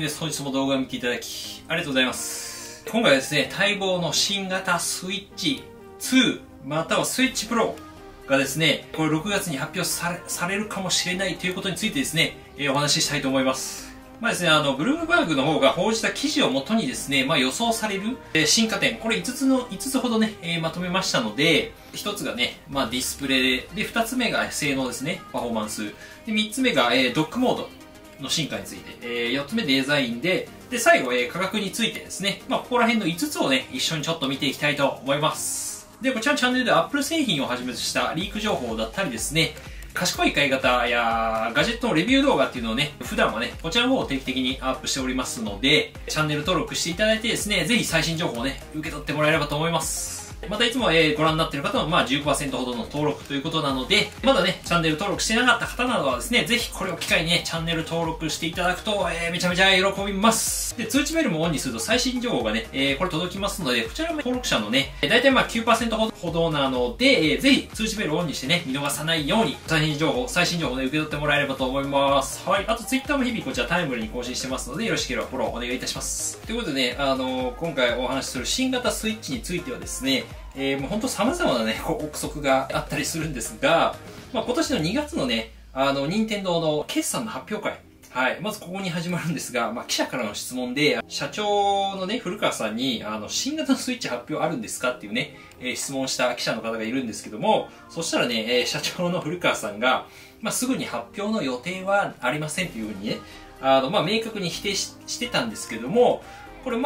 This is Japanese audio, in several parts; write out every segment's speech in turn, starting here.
です。本日も動画を見ていただき、ありがとうございます。今回はですね、待望の新型スイッチ2、またはスイッチプロがですね、これ6月に発表されるかもしれないということについてですね、お話ししたいと思います。まあですね、ブルームバーグの方が報じた記事をもとにですね、予想される、進化点、これ5つほどね、まとめましたので、1つがね、ディスプレイで、2つ目が性能ですね、パフォーマンス。で、3つ目が、ドックモードの進化について、4つ目デザインで、最後、価格についてですね、ここら辺の5つをね、一緒にちょっと見ていきたいと思います。で、こちらのチャンネルでは Apple 製品をはじめとしたリーク情報だったりですね、賢い買い方やガジェットのレビュー動画っていうのをね、普段はね、こちらの方を定期的にアップしておりますので、チャンネル登録していただいてですね、ぜひ最新情報をね、受け取ってもらえればと思います。またいつもご覧になっている方は15% ほどの登録ということなので、まだね、チャンネル登録してなかった方などはですね、ぜひこれを機会にね、チャンネル登録していただくと、めちゃめちゃ喜びます。で、通知ベルもオンにすると最新情報がね、これ届きますので、こちらも登録者のね、だいたい9% ほどなので、ぜひ通知ベルをオンにしてね、見逃さないように、最新情報ね、受け取ってもらえればと思います。はい。あと Twitter も日々こちらタイムリーに更新してますので、よろしければフォローお願いいたします。ということでね、今回お話しする新型スイッチについてはですね、もう本当様々なね、憶測があったりするんですが、今年の2月のね、任天堂の決算の発表会。はい。まずここに始まるんですが、記者からの質問で、社長のね、古川さんに、新型のスイッチ発表あるんですかっていうね、質問した記者の方がいるんですけども、そしたらね、社長の古川さんが、すぐに発表の予定はありませんというふうにね、明確に否定してたんですけども、これ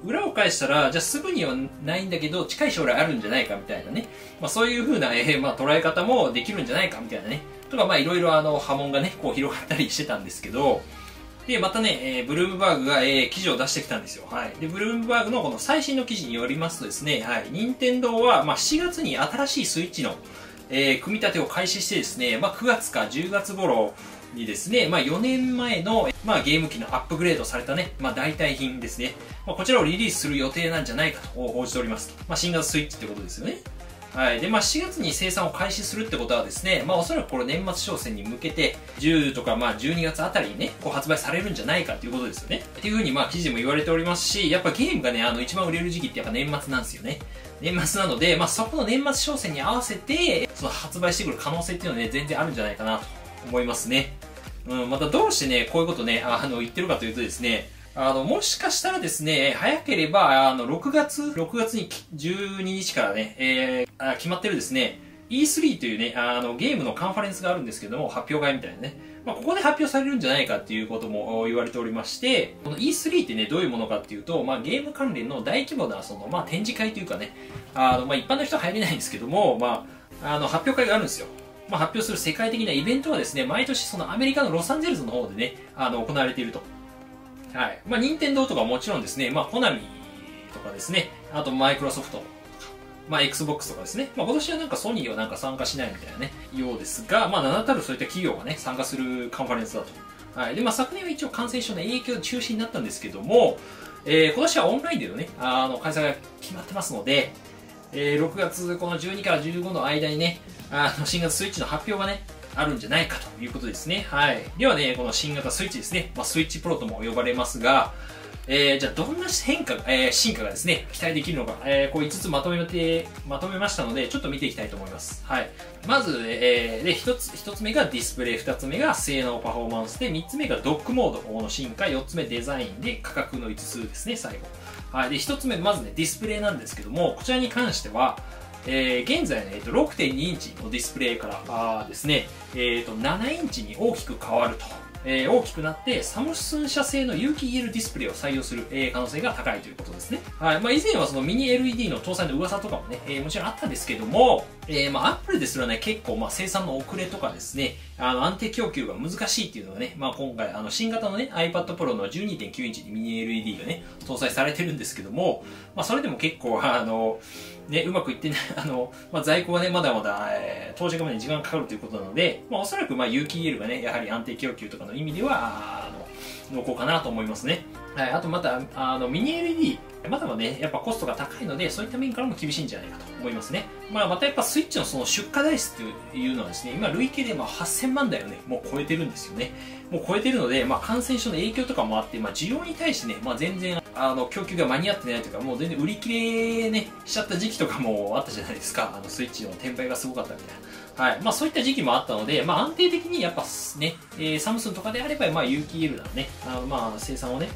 裏を返したら、じゃあすぐにはないんだけど、近い将来あるんじゃないかみたいなね。そういう風な、捉え方もできるんじゃないかみたいなね。とか、いろいろ波紋がね、こう広がったりしてたんですけど、で、またね、ブルームバーグが、記事を出してきたんですよ。はい。で、ブルームバーグのこの最新の記事によりますとですね、はい。任天堂は、7月に新しいスイッチの、組み立てを開始してですね、9月か10月頃にですね、4年前の、ゲーム機のアップグレードされたね、代替品ですね。こちらをリリースする予定なんじゃないかと報じております。新型スイッチってことですよね。はい。で、4月に生産を開始するってことはですね、おそらくこれ年末商戦に向けて、10とか12月あたりにね、発売されるんじゃないかっていうことですよね。っていうふうに記事でも言われておりますし、やっぱゲームがね、一番売れる時期ってやっぱ年末なんですよね。年末なので、そこの年末商戦に合わせて、その発売してくる可能性っていうのはね、全然あるんじゃないかなと思いますね。またどうしてね、こういうことね、言ってるかというとですね、もしかしたらですね、早ければ、6月に12日からね、決まってるですね、E3 というね、ゲームのカンファレンスがあるんですけども、発表会みたいなね。ここで発表されるんじゃないかっていうことも言われておりまして、この E3 ってね、どういうものかっていうと、ゲーム関連の大規模な、展示会というかね、一般の人は入れないんですけども、発表会があるんですよ。発表する世界的なイベントはですね、毎年そのアメリカのロサンゼルスの方でね、行われていると。はい。任天堂とかもちろんですね、コナミとかですね、あとマイクロソフトとか、Xbox とかですね。今年はソニーは参加しないみたいなね、ようですが、名だたるそういった企業がね、参加するカンファレンスだと。はい。で、昨年は一応感染症の影響で中止になったんですけども、今年はオンラインでのね、開催が決まってますので、6月この12から15の間にね、新型スイッチの発表がね、あるんじゃないかということですね。はい。ではね、この新型スイッチですね、スイッチプロとも呼ばれますが、じゃあどんな進化がですね、期待できるのか、こう5つまとめましたので、ちょっと見ていきたいと思います。はい。まず、1つ目がディスプレイ、2つ目が性能パフォーマンスで、3つ目がドックモードの進化、4つ目デザインで価格の5つですね、最後。はい。で、1つ目、まずね、ディスプレイなんですけども、こちらに関しては、現在ね、6.2 インチのディスプレイからですね、7インチに大きく変わると。大きくなって、サムスン社製の有機 EL ディスプレイを採用する、可能性が高いということですね。はい。以前はそのミニ LED の搭載の噂とかもね、もちろんあったんですけども、アップルですらね、結構生産の遅れとかですね、安定供給が難しいっていうのがね、今回、新型のね、iPad Pro の 12.9 インチにミニ LED がね、搭載されてるんですけども、それでも結構、ね、うまくいってない、在庫がね、まだまだ、到着までに時間がかかるということなので、おそらく有機 EL がね、やはり安定供給とかの意味では、濃厚かなと思いますね。はい、あとまた、ミニ LED、まだまだね、やっぱコストが高いので、そういった面からも厳しいんじゃないかと思いますね。またやっぱスイッチのその出荷台数というのはですね、今累計で8000万台をね、もう超えてるんですよね。もう超えてるので、感染症の影響とかもあって、需要に対してね、全然、供給が間に合ってないというか、もう全然売り切れね、しちゃった時期とかもあったじゃないですか。スイッチの転売がすごかったみたいな。はい。そういった時期もあったので、安定的にやっぱね、サムスンとかであれば、有機 EL ならね、生産をね、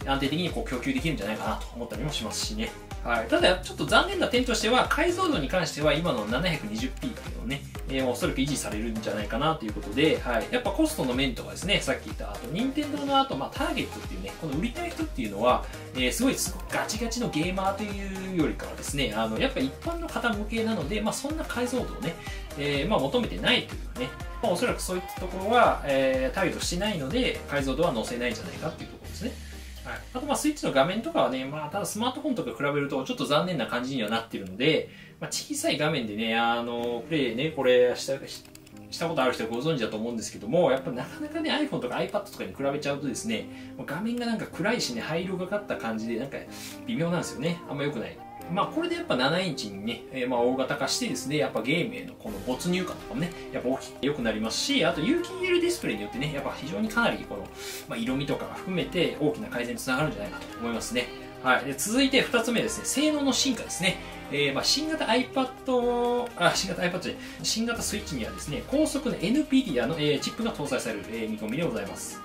安定的に供給できるんじゃないかなと思ったりもしますしね。はい。ただ、ちょっと残念な点としては、解像度に関しては今の 720p っていうのをね、おそらく維持されるんじゃないかなということで、はい。やっぱコストの面とかですね、さっき言った、あと、任天堂のターゲットっていうね、この売りたい人っていうのは、すごいガチガチのゲーマーというよりかはですね、やっぱ一般の方向けなので、そんな解像度をね、求めてないというね、おそらくそういったところは、ターゲットしてないので、解像度は載せないんじゃないかっていうところですね。はい、あとスイッチの画面とかはね、ただスマートフォンとか比べるとちょっと残念な感じにはなっているので、小さい画面でね、プレイね、これしたことある人はご存知だと思うんですけども、やっぱなかなかね、iPhone とか iPad とかに比べちゃうとですね、画面がなんか暗いしね、灰色がかった感じで、なんか微妙なんですよね。あんま良くない。これでやっぱ7インチにね、大型化してですね、やっぱゲームへのこの没入感とかもね、やっぱ大きく良くなりますし、あと有機 EL ディスプレイによってね、やっぱ非常にかなりこの、色味とかが含めて大きな改善につながるんじゃないかと思いますね。はい。で続いて2つ目ですね、性能の進化ですね。新型 iPad、新型スイッチにはですね、高速の NVIDIA の、チップが搭載される、見込みでございます。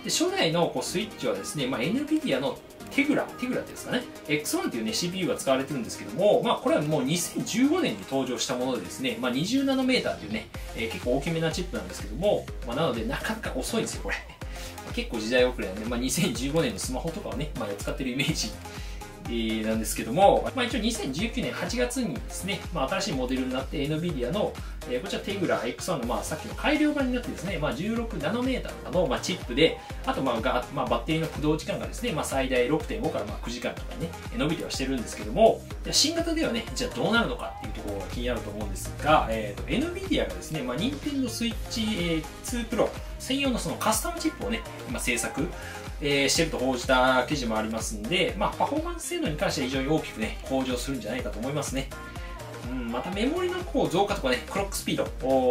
で初代のスイッチはですね、NVIDIA のテグラっていうんですかね、X1 っていうね、CPU が使われてるんですけども、これはもう2015年に登場したものでですね、20ナノメーターっていうね、結構大きめなチップなんですけども、なのでなかなか遅いんですよ、これ。結構時代遅れなんで、2015年のスマホとかをね、使ってるイメージなんですけども、一応2019年8月にですね、新しいモデルになって NVIDIA の、こちらテグラ X1 のさっきの改良版になってですね、16ナノメーターのチップで、あとバッテリーの駆動時間がですね、最大 6.5 から9時間とかね、伸びてはしてるんですけども、新型ではね、じゃあどうなるのかっていうところが気になると思うんですが、NVIDIA がですね、Nintendo Switch 2 Pro 専用のそのカスタムチップをね、今制作、してると報じた記事もありますんで、パフォーマンス性能に関しては非常に大きくね、向上するんじゃないかと思いますね。またメモリの増加とかね、クロックスピード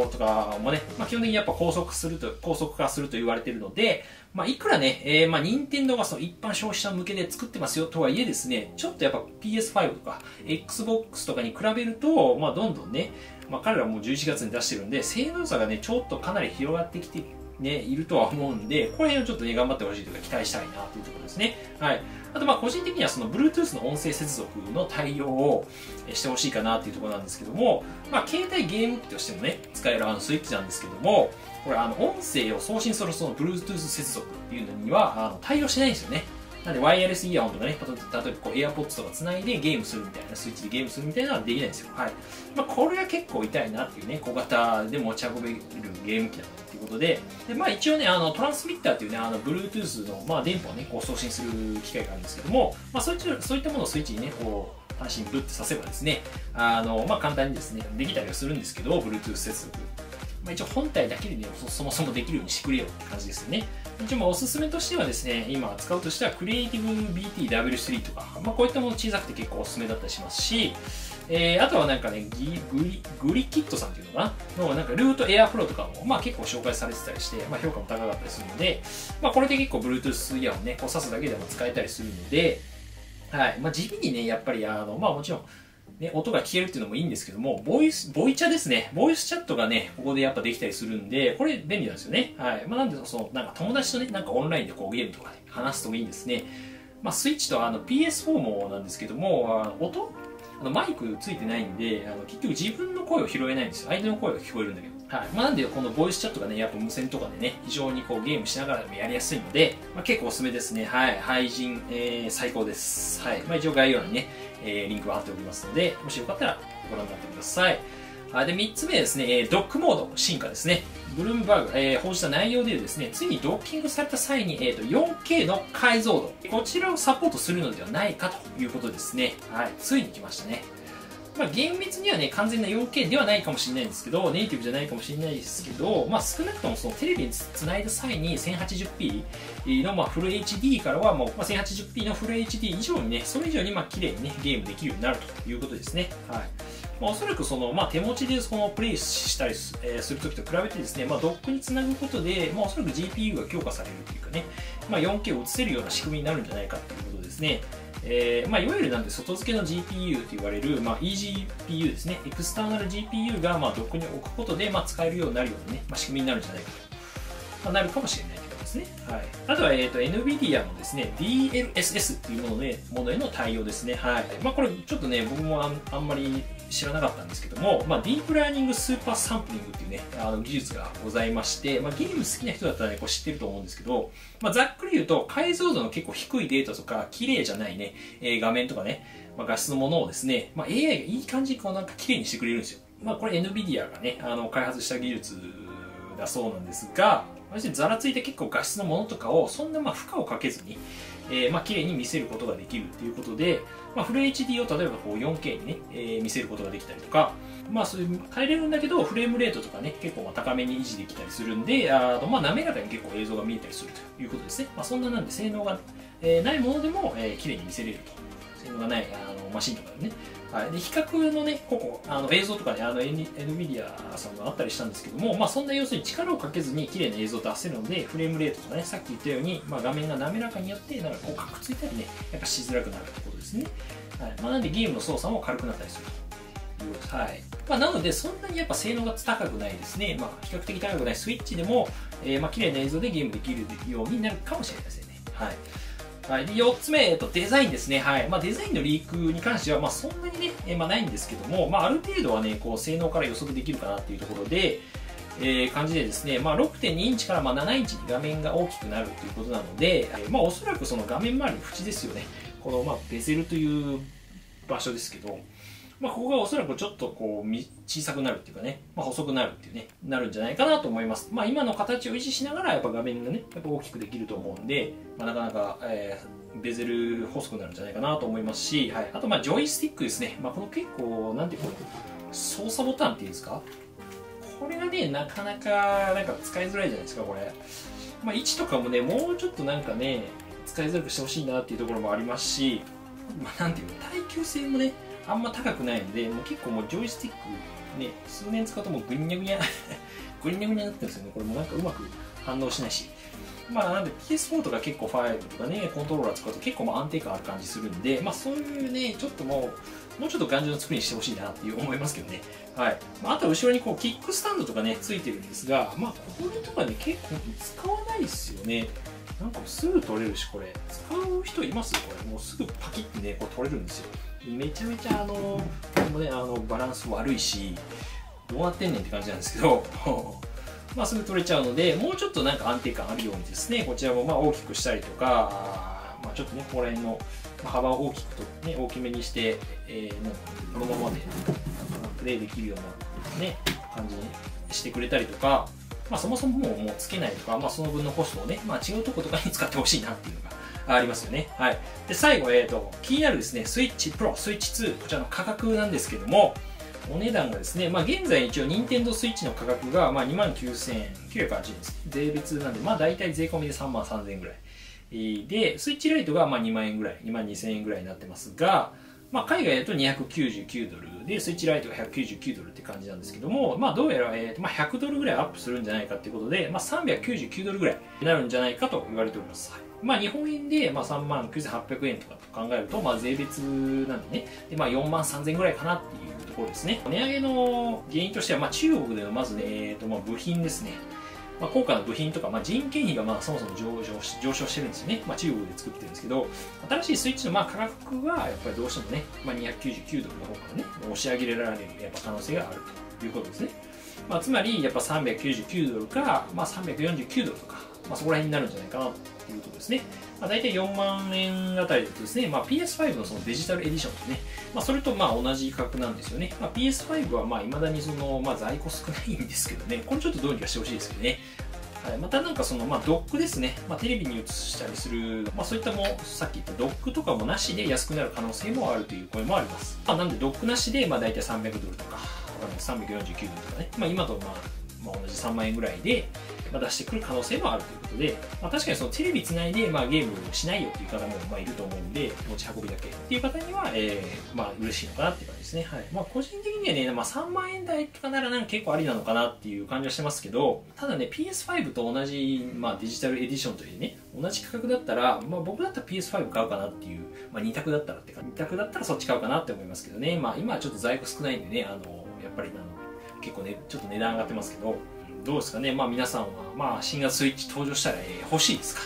とかもね、基本的にやっぱ高速化すると言われているので、いくらね、任天堂がその一般消費者向けで作ってますよとはいえですね、ちょっとやっぱ PS5 とか Xbox とかに比べると、どんどんね、彼らも11月に出してるんで、性能差がね、ちょっとかなり広がってきてね、いるとは思うんで、これをちょっとね、頑張ってほしいというか、期待したいなというところですね。はい。あと、個人的にはその Bluetooth の音声接続の対応をしてほしいかなというところなんですけども、携帯ゲーム機としてもね、使えるスイッチなんですけども、これ音声を送信するその Bluetooth 接続っていうのには、対応しないんですよね。なんで、ワイヤレスイヤホンとかね、例えばAirPods とか繋いでゲームするみたいな、スイッチでゲームするみたいなのはできないんですよ。はい。これが結構痛いなっていうね、小型で持ち運べるゲーム機だっていうことで、一応ね、トランスミッターっていうね、Bluetooth の、電波をね、送信する機械があるんですけども、そういったものをスイッチにね、単身ブッてさせばですね、簡単にですね、できたりはするんですけど、Bluetooth 接続。一応本体だけでね、そもそもできるようにしてくれよって感じですよね。一応おすすめとしてはですね、今使うとしては Creative BT-W3 とか、こういったもの小さくて結構おすすめだったりしますし、あとはなんかね、グリキットさんっていうのかなの、なんかルートエアフローとかも、結構紹介されてたりして、評価も高かったりするので、これで結構 Bluetooth イヤホンね、挿すだけでも使えたりするので、はい。地味にね、やっぱりもちろん、ね、音が聞けるっていうのもいいんですけども、ボイチャですね。ボイスチャットがね、ここでやっぱできたりするんで、これ便利なんですよね。はい。なんで、なんか友達とね、なんかオンラインでゲームとかで話すともいいんですね。スイッチとPS4 もなんですけども、音マイクついてないんで、結局自分の声を拾えないんですよ。相手の声が聞こえるんだけど。はい。なんで、このボイスチャットがね、やっぱ無線とかでね、非常にゲームしながらでもやりやすいので、結構おすすめですね。はい。配信、最高です。はい。一応概要欄にね、リンクは貼っておきますので、もしよかったらご覧になってください。で、3つ目ですね、ドックモード進化ですね。ブルームバーグ、報じた内容でですね、ついにドッキングされた際に、4K の解像度、こちらをサポートするのではないかということですね。はい、ついに来ましたね。ゲーム別にはね、完全な 4K ではないかもしれないんですけど、ネイティブじゃないかもしれないですけど、少なくともそのテレビにつないだ際に 1080p のフル HD からはもう 1080p のフル HD 以上にね、それ以上に綺麗にね、ゲームできるようになるということですね。はい。おそらくその、手持ちでそのプレイしたりするときと比べてですね、ドックにつなぐことで、おそらく GPU が強化されるというかね、4K を映せるような仕組みになるんじゃないかということですね。いわゆるなんで外付けの GPU と言われる、eGPU ですね、エクスターナル GPU がドックに置くことで、使えるようになるようなね、仕組みになるんじゃないかと、なるかもしれないということですね。はい。あとは、NVIDIA のですね、DLSS というものへの対応ですね。はい。これちょっとね、僕もあんまり知らなかったんですけども、ディープラーニングスーパーサンプリングっていうね、技術がございまして、ゲーム好きな人だったらね、知ってると思うんですけど、ざっくり言うと、解像度の結構低いデータとか、綺麗じゃないね、画面とかね、画質のものをですね、AI がいい感じに綺麗にしてくれるんですよ。これ NVIDIA がね、開発した技術だそうなんですが、ざらついて結構画質のものとかをそんな負荷をかけずに、綺麗に見せることができるということで、フル HD を例えば4K にね、見せることができたりとか、そういう変えれるんだけど、フレームレートとかね、結構高めに維持できたりするんで、滑らかに結構映像が見えたりするということですね。そんななんで性能が、ないものでも、綺麗に見せれると。性能がないマシンとかでね。はい、で比較のね、映像とかね、NVIDIA さんがあったりしたんですけども、そんな要するに力をかけずに綺麗な映像を出せるので、フレームレートとかね、さっき言ったように、画面が滑らかによって、カクついたりね、やっぱしづらくなるってことですね。はい。なんでゲームの操作も軽くなったりするということです。はい。なので、そんなにやっぱ性能が高くないですね。比較的高くないスイッチでも、綺麗な映像でゲームできるようになるかもしれないですね。はい。はい、で4つ目、デザインですね。はい。デザインのリークに関しては、そんなにね、ないんですけども、ある程度はね、性能から予測できるかなっていうところで、感じでですね、6.2 インチから7インチに画面が大きくなるということなので、おそらくその画面周りの縁ですよね。この、ベゼルという場所ですけど、ここがおそらくちょっと小さくなるっていうかね、細くなるっていうね、なるんじゃないかなと思います。今の形を維持しながら、やっぱ画面がね、やっぱ大きくできると思うんで、なかなか、ベゼル細くなるんじゃないかなと思いますし、はい。あと、ジョイスティックですね。この結構、なんていう操作ボタンっていうんですか？これがね、なかなか、使いづらいじゃないですか、これ。位置とかもね、もうちょっと使いづらくしてほしいなっていうところもありますし、なんていうの、耐久性もね、あんま高くないので、結構ジョイスティックね、数年使うともうグニャグニャグニャグニャになってるんですよね。これもうまく反応しないし。なんで PS4 とか結構5とかね、コントローラー使うと結構安定感ある感じするんで、そういうね、ちょっともうちょっと頑丈な作りにしてほしいなっていう思いますけどね。はい。あとは後ろにキックスタンドとかね、ついてるんですが、これとかね、結構使わないですよね。すぐ取れるし、これ。使う人いますよ、これ。もうすぐパキッてね、取れるんですよ。めちゃめちゃこれもね、バランス悪いし、どうなってんねんって感じなんですけど、すぐ取れちゃうので、もうちょっと安定感あるようにですね、こちらも大きくしたりとか、ちょっとね、ここら辺の幅を大きくと、ね、大きめにして、このままでプレイできるような、ね、感じにしてくれたりとか、そもそももうつけないとか、その分のコストをね、違うとことかに使ってほしいなっていうのがありますよね。はい。で、最後、気になるですね、スイッチプロ、スイッチ2、こちらの価格なんですけども、お値段がですね、現在一応、任天堂スイッチの価格が、29,980円です。税別なんで、大体税込みで33,000円ぐらい。で、スイッチライトが2万円ぐらい、22,000円ぐらいになってますが、海外だと299ドルで、スイッチライトが199ドルって感じなんですけども、どうやら、100ドルぐらいアップするんじゃないかっていうことで、399ドルぐらいになるんじゃないかと言われております。日本円で、39,800円とかと考えると、税別なんでね、で、43,000円ぐらいかなっていうところですね。値上げの原因としては、中国でのまずね、部品ですね。高価な部品とか、人件費がそもそも上昇してるんですよね。中国で作ってるんですけど、新しいスイッチの価格はやっぱりどうしてもね、299ドルの方からね、押し上げられるやっぱ可能性があるということですね。つまり、やっぱ399ドルか、349ドルとか、そこら辺になるんじゃないかなということですね。大体4万円あたりだとですね、PS5 のそのデジタルエディションとね、それと同じ価格なんですよね。PS5 は未だに在庫少ないんですけどね、これちょっとどうにかしてほしいですけどね。はい、またなんかその、ドックですね。テレビに映したりする、そういったも、さっき言ったドックとかもなしで安くなる可能性もあるという声もあります。なんでドックなしで、大体300ドルとか、349ドルとかね。今と同じ3万円ぐらいで、出してくる可能性もあるということで、確かにそのテレビつないで、ゲームしないよっていう方もいると思うんで、持ち運びだけっていう方には、嬉しいのかなっていう感じですね。はい。個人的にはね、3万円台とかなら結構ありなのかなっていう感じはしてますけど、ただね、PS5 と同じ、デジタルエディションというね、同じ価格だったら、僕だったら PS5 買うかなっていう、2択だったらってか、2択だったらそっち買うかなって思いますけどね。今はちょっと在庫少ないんでね、やっぱり結構ね、ちょっと値段上がってますけど、どうですかね。皆さんは、新型スイッチ登場したら、欲しいですか？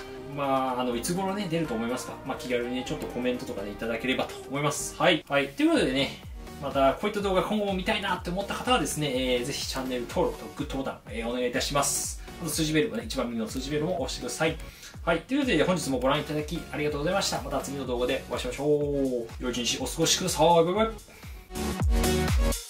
いつ頃ね、出ると思いますか？気軽にね、ちょっとコメントとかね、いただければと思います。はい。はい。ということでね、また、こういった動画今後も見たいなって思った方はですね、ぜひチャンネル登録とグッドボタン、お願いいたします。あと数字ベルもね、一番右の数字ベルも押してください。はい。ということで、本日もご覧いただきありがとうございました。また次の動画でお会いしましょう。良い一日お過ごしください。バイバイ。